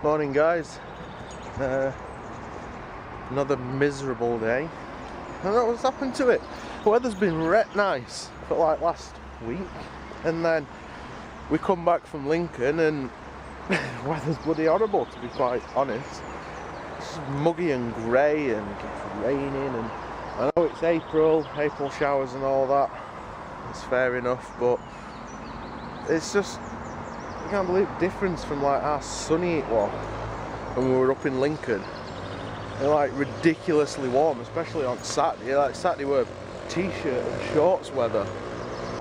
Morning guys, another miserable day. I don't know what's happened to it. The weather's been nice for like last week, and then we come back from Lincoln and weather's bloody horrible, to be quite honest. It's muggy and grey and it's raining, and I know it's April showers and all that, it's fair enough, but it's just, I can't believe the difference from like how sunny it was when we were up in Lincoln. And like ridiculously warm, especially on Saturday. Like Saturday were t-shirt and shorts weather.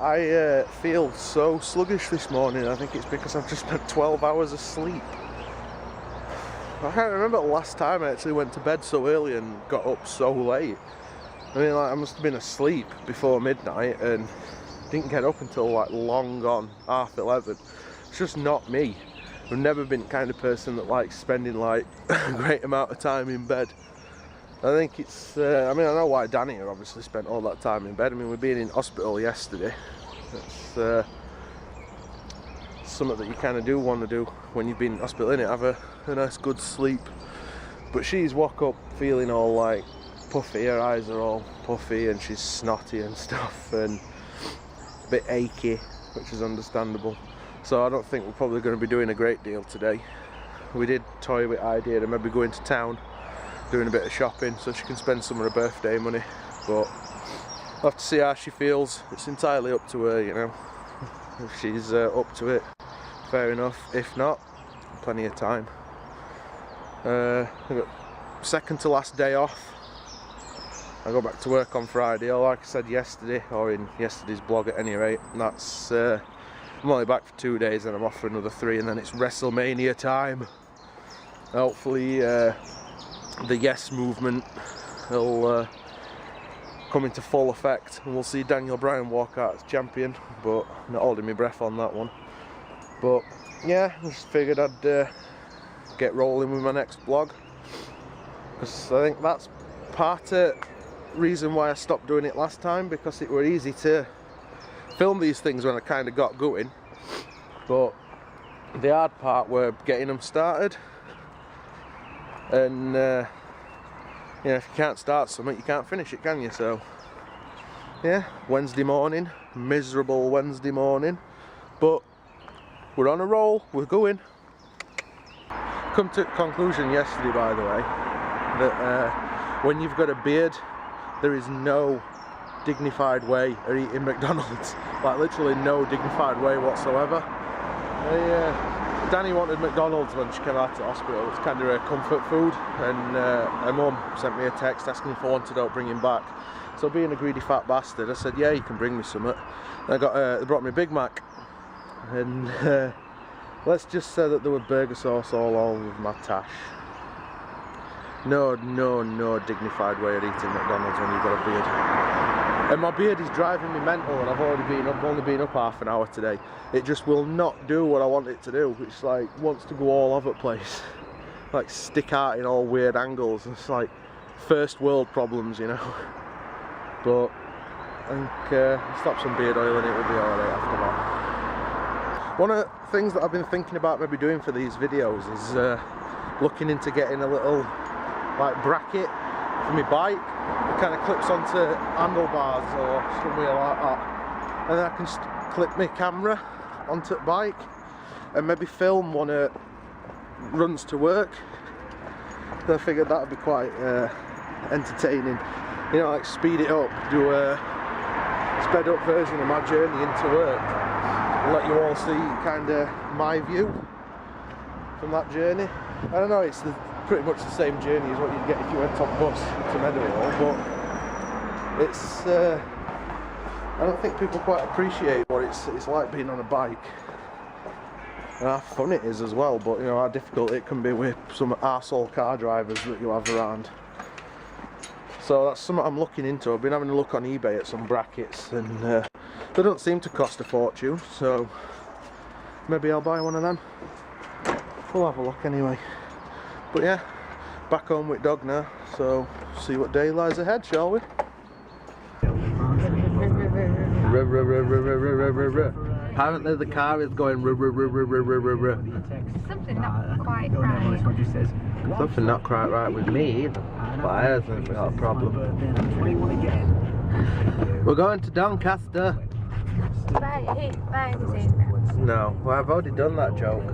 I feel so sluggish this morning. I think it's because I've just spent 12 hours asleep. I can't remember the last time I actually went to bed so early and got up so late. I mean, like, I must have been asleep before midnight and didn't get up until like long gone 11:30. It's just not me. I've never been the kind of person that likes spending like a great amount of time in bed. I think it's, I mean, I know why Danny obviously spent all that time in bed. I mean, we've been in hospital yesterday. It's something that you kind of do want to do when you've been in hospital, innit? Have a nice good sleep. But she's woke up feeling all like puffy, her eyes are all puffy and she's snotty and stuff and a bit achy, which is understandable. So I don't think we're probably going to be doing a great deal today. We did toy with idea of maybe going to town, doing a bit of shopping so she can spend some of her birthday money, but we'll have to see how she feels. It's entirely up to her, you know. If she's up to it, fair enough. If not, plenty of time. I've got second to last day off. I go back to work on Friday, or like I said yesterday, or in yesterday's vlog at any rate. And that's, I'm only back for 2 days and I'm off for another 3, and then it's WrestleMania time. Hopefully the Yes movement will come into full effect and we'll see Daniel Bryan walk out as champion, but I'm not holding my breath on that one. But yeah, I just figured I'd get rolling with my next vlog, because I think that's part of the reason why I stopped doing it last time, because it were easy to film these things when I kind of got going, but the hard part were getting them started. And you know, if you can't start something, you can't finish it, can you? So yeah, Wednesday morning, miserable Wednesday morning, but we're on a roll, we're going. Come to conclusion yesterday, by the way, that when you've got a beard, there is no dignified way of eating McDonald's. Like literally no dignified way whatsoever. Danny wanted McDonald's when she came out of the hospital. It's kind of her comfort food, and her mum sent me a text asking if I wanted out bringing back. So being a greedy fat bastard, I said yeah, you can bring me something. And they brought me a Big Mac, and let's just say that there was burger sauce all over my tash. No dignified way of eating McDonald's when you've got a beard. And my beard is driving me mental, and I've only been up half an hour today. It just will not do what I want it to do. It's like, wants to go all over the place. Like stick out in all weird angles. It's like first world problems, you know. But I think slap some beard oil in it, will be alright after that. One of the things that I've been thinking about maybe doing for these videos is looking into getting a little like bracket for my bike. It kind of clips onto handlebars or somewhere like that, and then I can just clip my camera onto the bike and maybe film one that runs to work. So I figured that would be quite entertaining, you know, like speed it up, do a sped up version of my journey into work and let you all see kind of my view from that journey. I don't know, it's pretty much the same journey as what you'd get if you went on bus to Meadowhall, but it's I don't think people quite appreciate what it's like being on a bike, and how fun it is as well, but you know how difficult it can be with some arsehole car drivers that you have around. So that's something I'm looking into. I've been having a look on eBay at some brackets, and they don't seem to cost a fortune, so maybe I'll buy one of them. We'll have a look anyway. But yeah, back home with dog now, so see what day lies ahead, shall we? Apparently the car is going something not quite right. Something not quite right with me, but I hasn't got a problem. We're going to Doncaster. No, well, I've already done that joke.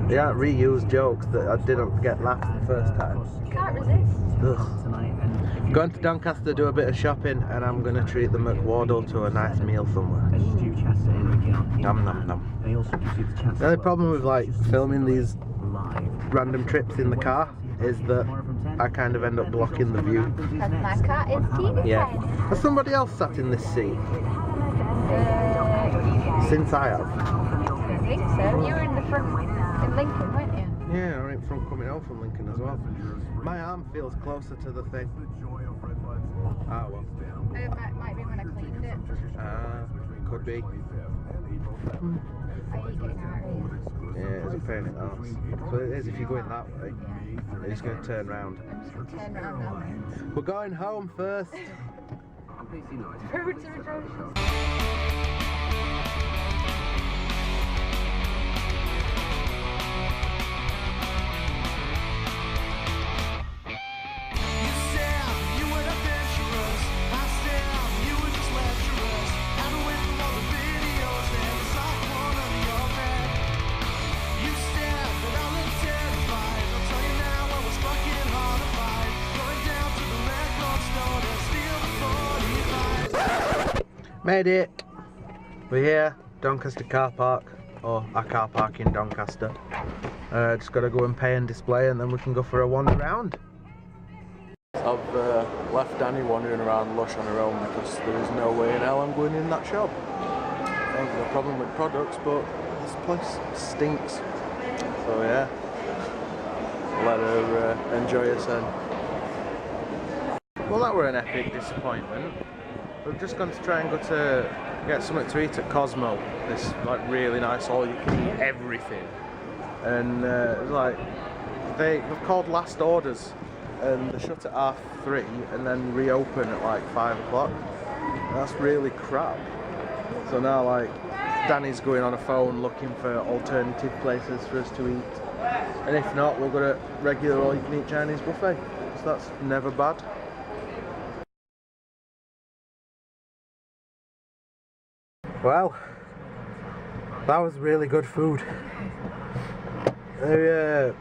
They aren't reused jokes that I didn't get laughed the first time. Can't resist. Ugh. Going to Doncaster, do a bit of shopping, and I'm going to treat the McWardle to a nice meal somewhere. Nom nom nom. The only problem with like filming these random trips in the car is that I kind of end up blocking the view. And my car is teeny. Yeah. Has somebody else sat in this seat? Since I have. I think so. You were in the front in Lincoln, weren't you? Yeah, I'm in front coming home from Lincoln as well. My arm feels closer to the thing. Ah, well. It might be when I cleaned it. Could be. I hate getting out of here. Yeah, it's a pain in the ass. So it is if you're going that way. You're just going to turn round. I'm just going to turn around now. We're going home first. Roads are atrocious. Made it! We're here, Doncaster car park, or our car park in Doncaster. Just got to go and pay and display, and then we can go for a wander around. I've left Danny wandering around Lush on her own because there is no way in hell I'm going in that shop. I have no problem with products, but this place stinks. So yeah, let her enjoy herself. Well, that were an epic disappointment. We've just gone to try and go to get something to eat at Cosmo. This like really nice all-you-can-eat everything, and it's like they've called last orders, and they shut at 3:30 and then reopen at like 5 o'clock. That's really crap. So now like Danny's going on a phone looking for alternative places for us to eat, and if not, we'll go to regular all-you-can-eat Chinese buffet. So that's never bad. Well, that was really good food. I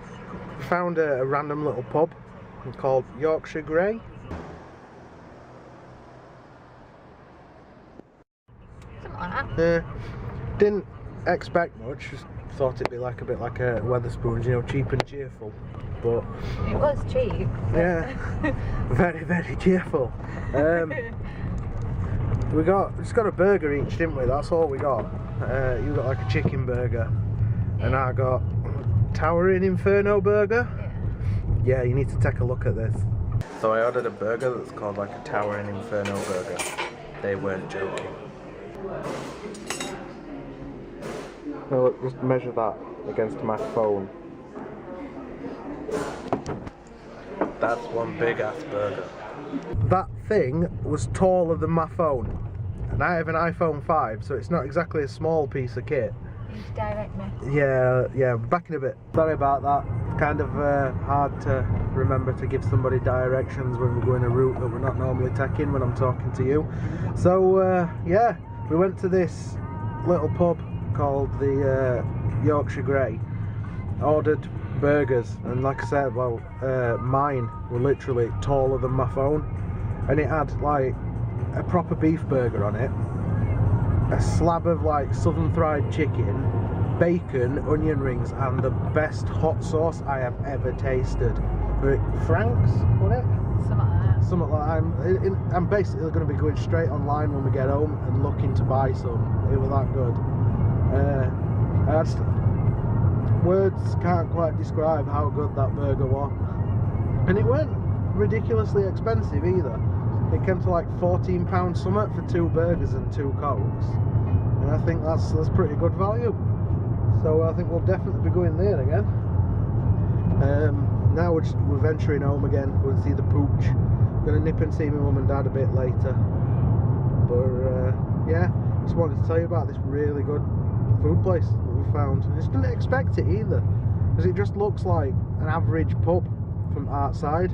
found a random little pub called Yorkshire Grey. Something like that. Yeah, didn't expect much, just thought it'd be like a bit like a Wetherspoons, you know, cheap and cheerful. But it was cheap. Yeah, very, very cheerful. We just got a burger each, didn't we? That's all we got. You got like a chicken burger, and I got Towering Inferno burger. Yeah, you need to take a look at this. So I ordered a burger that's called like a Towering Inferno burger. They weren't joking. Now look, just measure that against my phone. That's one big ass burger. That thing was taller than my phone, and I have an iPhone 5, so it's not exactly a small piece of kit. You need to direct me. Yeah, back in a bit. Sorry about that. Kind of hard to remember to give somebody directions when we're going a route that we're not normally taking when I'm talking to you. So yeah, we went to this little pub called the Yorkshire Grey, ordered burgers, and like I said, well, mine were literally taller than my phone, and it had like a proper beef burger on it, a slab of like southern fried chicken, bacon, onion rings, and the best hot sauce I have ever tasted. Frank's, wasn't it? Something like that. Something like that. I'm basically going to be going straight online when we get home and looking to buy some. It was that good. Words can't quite describe how good that burger was, and it weren't ridiculously expensive either. It came to like £14 something for 2 burgers and 2 cokes, and I think that's pretty good value. So I think we'll definitely be going there again. now we're venturing home again. Go and see the pooch. Gonna nip and see my mum and dad a bit later. But yeah, just wanted to tell you about this really good food place that we found. I just didn't expect it either, because it just looks like an average pub from outside,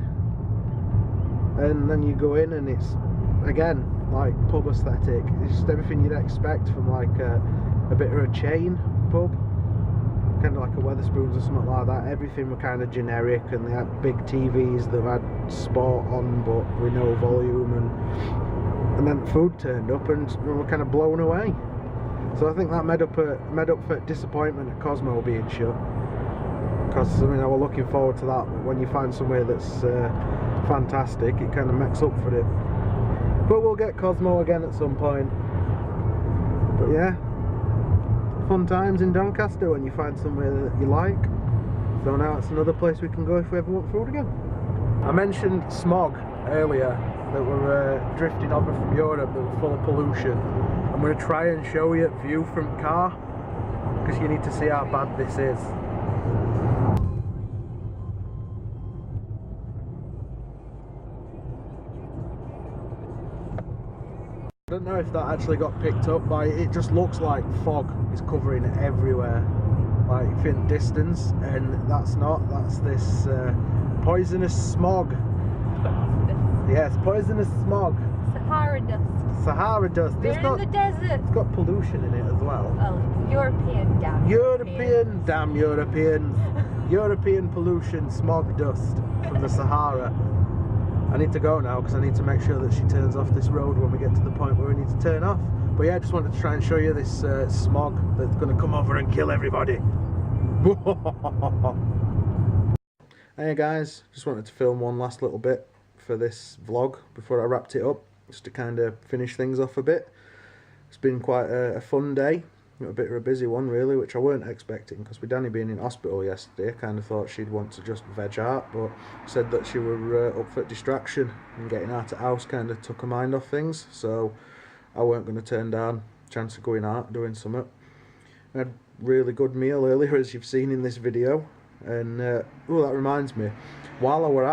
and then you go in and it's again like pub aesthetic. It's just everything you'd expect from like a bit of a chain pub, kind of like a Wetherspoons or something like that. Everything were kind of generic, and they had big TVs that had sport on but with no volume, and then the food turned up and we were kind of blown away. So I think that made up for disappointment at Cosmo being shut, because I mean I was looking forward to that, but when you find somewhere that's fantastic, it kind of makes up for it. But we'll get Cosmo again at some point. But yeah, fun times in Doncaster when you find somewhere that you like. So now it's another place we can go if we ever want food again. I mentioned smog earlier, that were drifting over from Europe, that were full of pollution. I'm going to try and show you a view from car, because you need to see how bad this is. I don't know if that actually got picked up by it. Just looks like fog is covering everywhere, like in distance, and that's not. That's this poisonous smog. Yes, poisonous smog. Sahara dust. Sahara dust. We're in the desert. It's got pollution in it as well. Oh, European, damn European, damn Europeans. European pollution, smog dust from the Sahara. I need to go now because I need to make sure that she turns off this road when we get to the point where we need to turn off. But yeah, I just wanted to try and show you this smog that's going to come over and kill everybody. Hey guys, just wanted to film one last little bit for this vlog before I wrapped it up, just to kind of finish things off a bit. It's been quite a fun day, a bit of a busy one really, which I weren't expecting, because with Danny being in hospital yesterday, I kind of thought she'd want to just veg out, but said that she were up for distraction, and getting out of the house kind of took her mind off things, so I weren't going to turn down a chance of going out doing something. I had a really good meal earlier, as you've seen in this video, and oh, that reminds me, while we're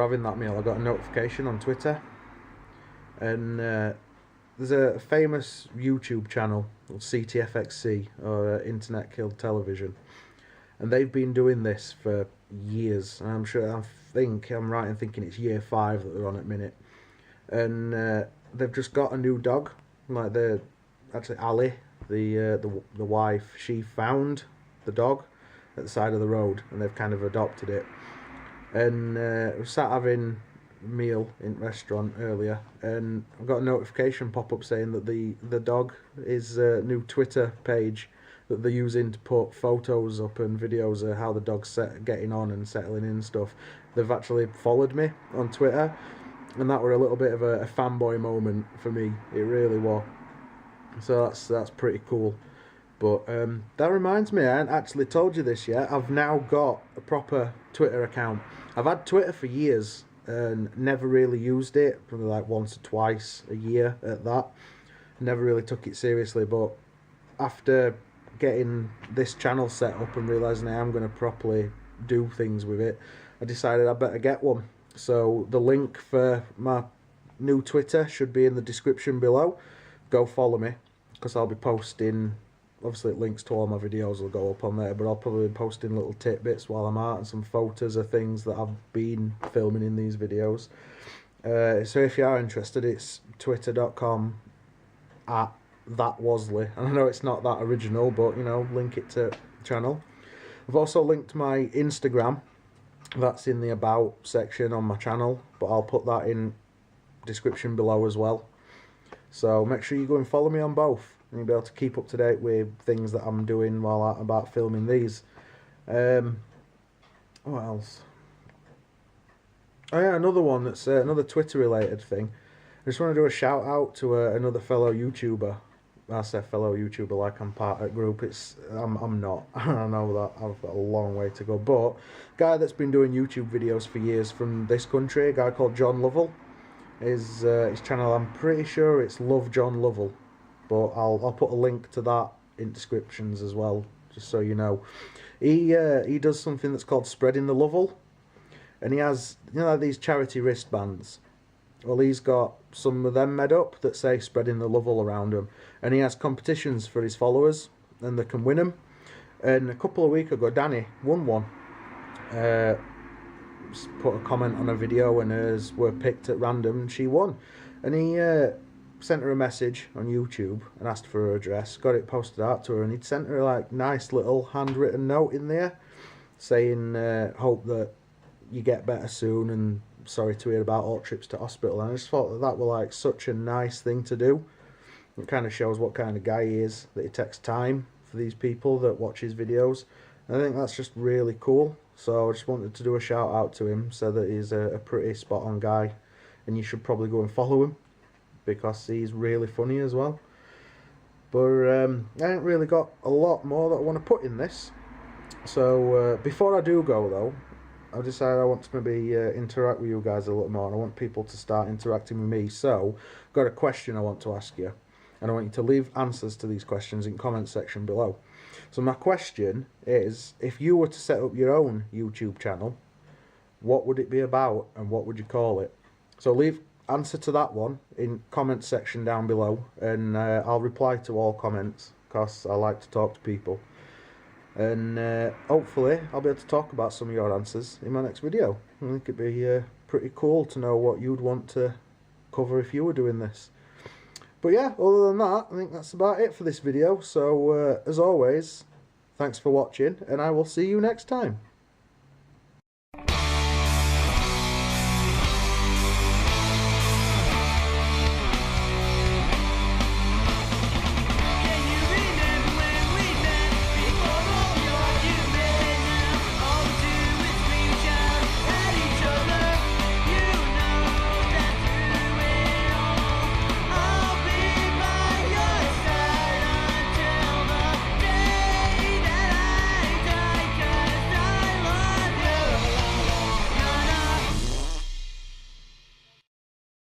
having that meal, I got a notification on Twitter, and there's a famous YouTube channel called CTFXC, or Internet Killed Television, and they've been doing this for years, and I think I'm right in thinking it's year 5 that they're on at minute, and they've just got a new dog, like actually Ali, the wife, she found the dog at the side of the road, and they've kind of adopted it. And we sat having a meal in a restaurant earlier, and I got a notification pop up saying that the dog is a new Twitter page that they're using to put photos up and videos of how the dog's getting on and settling in and stuff. They've actually followed me on Twitter, and that were a little bit of a fanboy moment for me. It really was. So that's pretty cool. But that reminds me, I hadn't actually told you this yet. I've now got a proper Twitter account. I've had Twitter for years and never really used it, probably like once or twice a year at that. Never really took it seriously, but after getting this channel set up and realising I am going to properly do things with it, I decided I better get one. So the link for my new Twitter should be in the description below. Go follow me, because I'll be posting, obviously it links to all my videos will go up on there, but I'll probably be posting little tidbits while I'm out and some photos of things that I've been filming in these videos. So if you are interested, it's twitter.com/thatwasley. And I know it's not that original, but you know, link it to the channel. I've also linked my Instagram. That's in the about section on my channel, but I'll put that in description below as well. So make sure you go and follow me on both, and you'll be able to keep up to date with things that I'm doing while I'm about filming these. What else? Oh yeah, another one that's another Twitter related thing. I just want to do a shout out to another fellow YouTuber. I say fellow YouTuber like I'm part of a group. I'm not. I know that I've got a long way to go. But a guy that's been doing YouTube videos for years from this country, a guy called John Lovell. His channel, I'm pretty sure it's Love John Lovell, but I'll put a link to that in descriptions as well, just so you know. He does something that's called Spreading the Lovell, and he has, you know, these charity wristbands. Well, he's got some of them made up that say Spreading the Lovell around them, and he has competitions for his followers, and they can win them. And a couple of weeks ago, Danny won one. Put a comment on a video, and hers were picked at random, and she won. And he sent her a message on YouTube and asked for her address, got it posted out to her, and he'd sent her like nice little handwritten note in there saying hope that you get better soon and sorry to hear about all trips to hospital. And I just thought that were like such a nice thing to do. It kind of shows what kind of guy he is, that he takes time for these people that watch his videos. And I think that's just really cool. So I just wanted to do a shout out to him, so that he's a pretty spot on guy, and you should probably go and follow him because he's really funny as well. But I ain't really got a lot more that I want to put in this. So before I do go though, I decided I want to maybe interact with you guys a little more, and I want people to start interacting with me. So I've got a question I want to ask you, and I want you to leave answers to these questions in the comment section below. So my question is, if you were to set up your own YouTube channel, what would it be about and what would you call it? So leave answer to that one in comment section down below, and I'll reply to all comments because I like to talk to people. And hopefully I'll be able to talk about some of your answers in my next video. I think it'd be pretty cool to know what you'd want to cover if you were doing this. But yeah, other than that, I think that's about it for this video. So as always, thanks for watching, and I will see you next time.